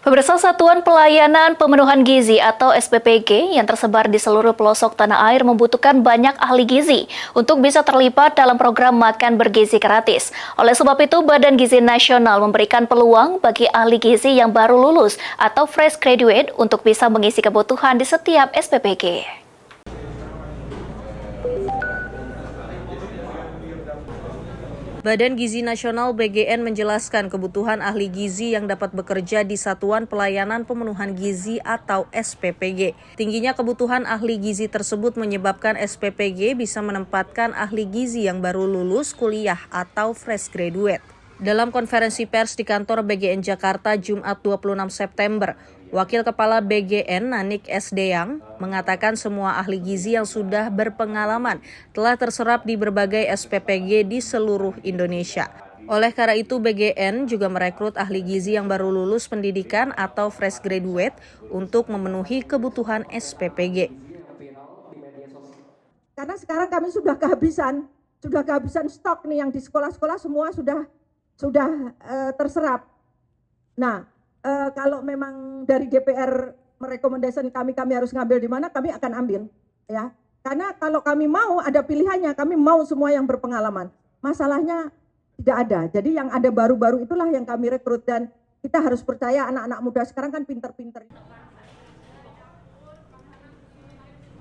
Pemirsa, Satuan Pelayanan Pemenuhan Gizi atau SPPG yang tersebar di seluruh pelosok tanah air membutuhkan banyak ahli gizi untuk bisa terlibat dalam program makan bergizi gratis. Oleh sebab itu, Badan Gizi Nasional memberikan peluang bagi ahli gizi yang baru lulus atau fresh graduate untuk bisa mengisi kebutuhan di setiap SPPG. Badan Gizi Nasional (BGN) menjelaskan kebutuhan ahli gizi yang dapat bekerja di Satuan Pelayanan Pemenuhan Gizi atau SPPG. Tingginya kebutuhan ahli gizi tersebut menyebabkan SPPG bisa menempatkan ahli gizi yang baru lulus kuliah atau fresh graduate. Dalam konferensi pers di kantor BGN Jakarta Jumat 26 September, Wakil Kepala BGN Nanik S. Deyang mengatakan semua ahli gizi yang sudah berpengalaman telah terserap di berbagai SPPG di seluruh Indonesia. Oleh karena itu, BGN juga merekrut ahli gizi yang baru lulus pendidikan atau fresh graduate untuk memenuhi kebutuhan SPPG. Karena sekarang kami sudah kehabisan stok nih, yang di sekolah-sekolah semua sudah terserap. Nah, kalau memang dari DPR merekomendasikan kami harus ngambil di mana, kami akan ambil, ya. Karena kalau kami mau ada pilihannya, kami mau semua yang berpengalaman. Masalahnya tidak ada. Jadi yang ada baru-baru itulah yang kami rekrut, dan kita harus percaya anak-anak muda sekarang kan pinter-pinter.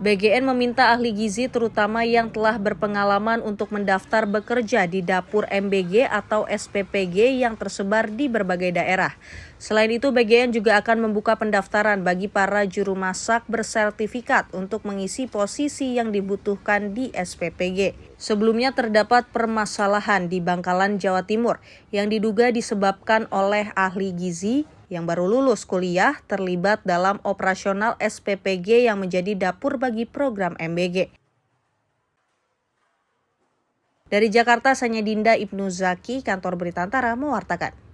BGN meminta ahli gizi terutama yang telah berpengalaman untuk mendaftar bekerja di dapur MBG atau SPPG yang tersebar di berbagai daerah. Selain itu, BGN juga akan membuka pendaftaran bagi para juru masak bersertifikat untuk mengisi posisi yang dibutuhkan di SPPG. Sebelumnya terdapat permasalahan di Bangkalan, Jawa Timur yang diduga disebabkan oleh ahli gizi yang baru lulus kuliah terlibat dalam operasional SPPG yang menjadi dapur bagi program MBG. Dari Jakarta, Sanya Dinda Ibnu Zaki, Kantor Berita Antara mewartakan.